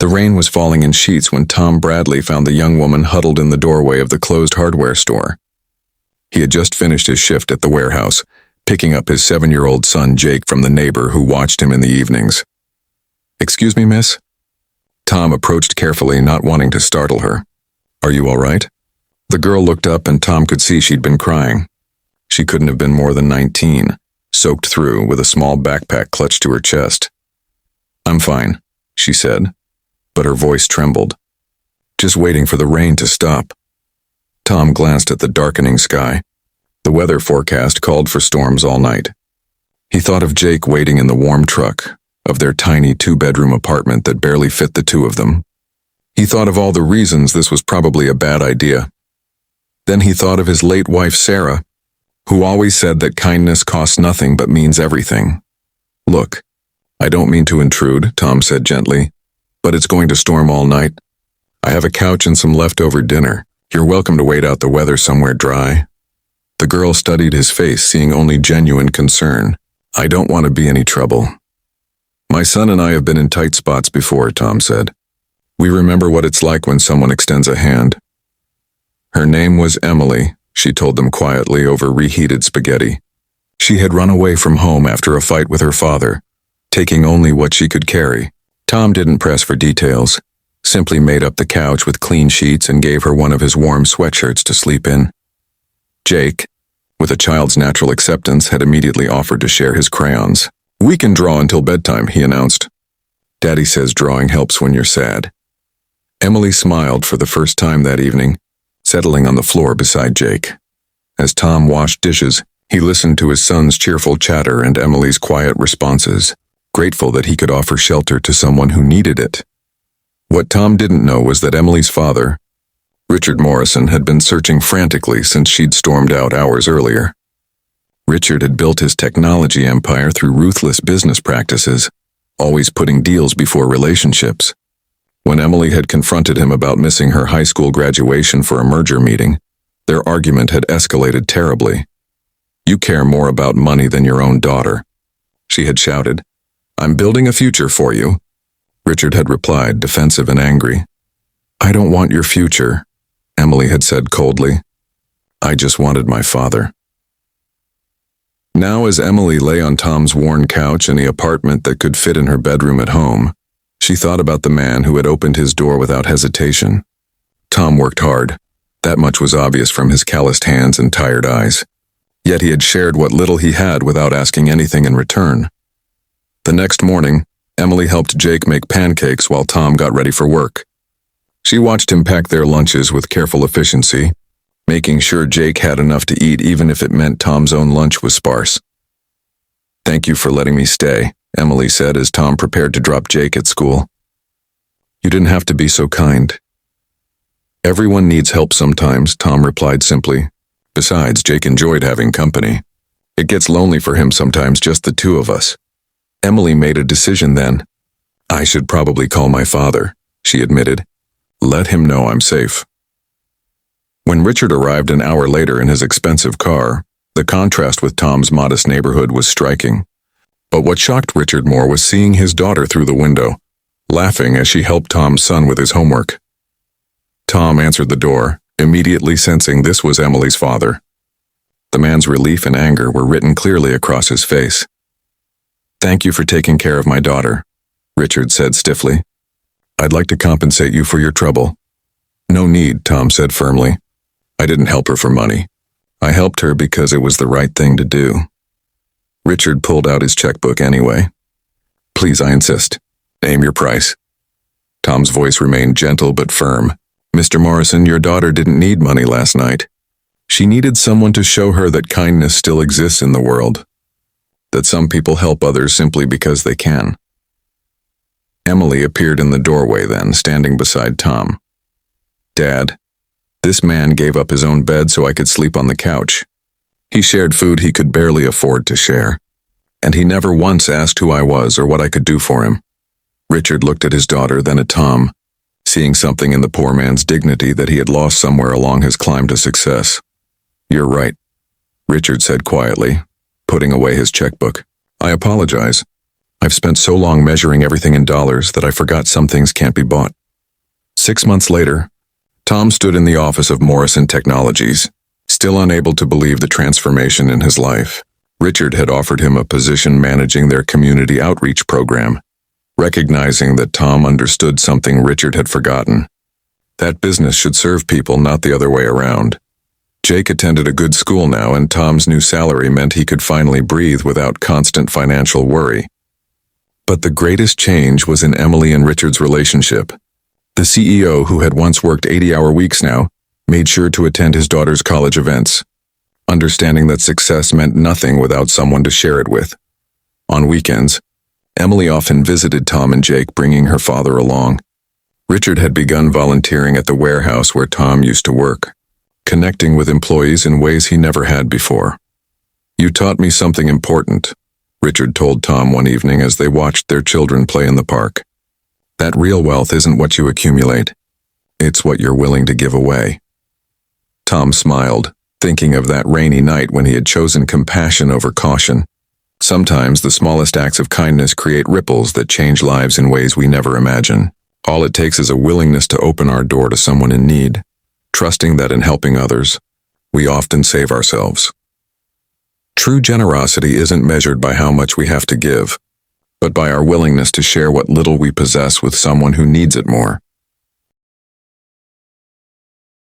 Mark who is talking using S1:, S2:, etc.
S1: The rain was falling in sheets when Tom Bradley found the young woman huddled in the doorway of the closed hardware store. He had just finished his shift at the warehouse, picking up his 7-year-old son Jake from the neighbor who watched him in the evenings. "Excuse me, miss?" Tom approached carefully, not wanting to startle her. "Are you all right?" The girl looked up and Tom could see she'd been crying. She couldn't have been more than 19, soaked through with a small backpack clutched to her chest. "I'm fine," she said, but her voice trembled. "Just waiting for the rain to stop." Tom glanced at the darkening sky. The weather forecast called for storms all night. He thought of Jake waiting in the warm truck, of their tiny 2-bedroom apartment that barely fit the two of them. He thought of all the reasons this was probably a bad idea. Then he thought of his late wife Sarah, who always said that kindness costs nothing but means everything. "Look, I don't mean to intrude," Tom said gently, "but it's going to storm all night. I have a couch and some leftover dinner. You're welcome to wait out the weather somewhere dry." The girl studied his face, seeing only genuine concern. "I don't want to be any trouble." "My son and I have been in tight spots before," Tom said. "We remember what it's like when someone extends a hand." Her name was Emily, she told them quietly over reheated spaghetti. She had run away from home after a fight with her father, taking only what she could carry. Tom didn't press for details, simply made up the couch with clean sheets and gave her one of his warm sweatshirts to sleep in. Jake, with a child's natural acceptance, had immediately offered to share his crayons. "We can draw until bedtime," he announced. "Daddy says drawing helps when you're sad." Emily smiled for the first time that evening, settling on the floor beside Jake. As Tom washed dishes, he listened to his son's cheerful chatter and Emily's quiet responses, grateful that he could offer shelter to someone who needed it. What Tom didn't know was that Emily's father, Richard Morrison, had been searching frantically since she'd stormed out hours earlier. Richard had built his technology empire through ruthless business practices, always putting deals before relationships. When Emily had confronted him about missing her high school graduation for a merger meeting, their argument had escalated terribly. "You care more about money than your own daughter," she had shouted. "I'm building a future for you," Richard had replied, defensive and angry. "I don't want your future," Emily had said coldly. "I just wanted my father." Now, as Emily lay on Tom's worn couch in the apartment that could fit in her bedroom at home, she thought about the man who had opened his door without hesitation. Tom worked hard. That much was obvious from his calloused hands and tired eyes. Yet he had shared what little he had without asking anything in return. The next morning, Emily helped Jake make pancakes while Tom got ready for work. She watched him pack their lunches with careful efficiency, making sure Jake had enough to eat even if it meant Tom's own lunch was sparse. "Thank you for letting me stay," Emily said as Tom prepared to drop Jake at school. "You didn't have to be so kind." "Everyone needs help sometimes," Tom replied simply. Besides, Jake enjoyed having company. "It gets lonely for him sometimes, just the two of us." Emily made a decision then. "I should probably call my father," she admitted. "Let him know I'm safe." When Richard arrived an hour later in his expensive car, the contrast with Tom's modest neighborhood was striking. But what shocked Richard more was seeing his daughter through the window, laughing as she helped Tom's son with his homework. Tom answered the door, immediately sensing this was Emily's father. The man's relief and anger were written clearly across his face. "Thank you for taking care of my daughter," Richard said stiffly. "I'd like to compensate you for your trouble." "No need," Tom said firmly. "I didn't help her for money. I helped her because it was the right thing to do." Richard pulled out his checkbook anyway. "Please, I insist. Name your price." Tom's voice remained gentle but firm. "Mr. Morrison, your daughter didn't need money last night. She needed someone to show her that kindness still exists in the world, that some people help others simply because they can." Emily appeared in the doorway then, standing beside Tom. "Dad, this man gave up his own bed so I could sleep on the couch. He shared food he could barely afford to share, and he never once asked who I was or what I could do for him." Richard looked at his daughter, then at Tom, seeing something in the poor man's dignity that he had lost somewhere along his climb to success. "You're right," Richard said quietly, putting away his checkbook. "I apologize. I've spent so long measuring everything in dollars that I forgot some things can't be bought. 6 months later, Tom stood in the office of Morrison Technologies, still unable to believe the transformation in his life. Richard had offered him a position managing their community outreach program, recognizing that Tom understood something Richard had forgotten. That business should serve people, not the other way around. Jake attended a good school now, and Tom's new salary meant he could finally breathe without constant financial worry. But the greatest change was in Emily and Richard's relationship. The CEO, who had once worked 80-hour weeks now, made sure to attend his daughter's college events, understanding that success meant nothing without someone to share it with. On weekends, Emily often visited Tom and Jake, bringing her father along. Richard had begun volunteering at the warehouse where Tom used to work, connecting with employees in ways he never had before. "You taught me something important," Richard told Tom one evening as they watched their children play in the park. "That real wealth isn't what you accumulate. It's what you're willing to give away." Tom smiled, thinking of that rainy night when he had chosen compassion over caution. Sometimes the smallest acts of kindness create ripples that change lives in ways we never imagine. All it takes is a willingness to open our door to someone in need, trusting that in helping others, we often save ourselves. True generosity isn't measured by how much we have to give, but by our willingness to share what little we possess with someone who needs it more.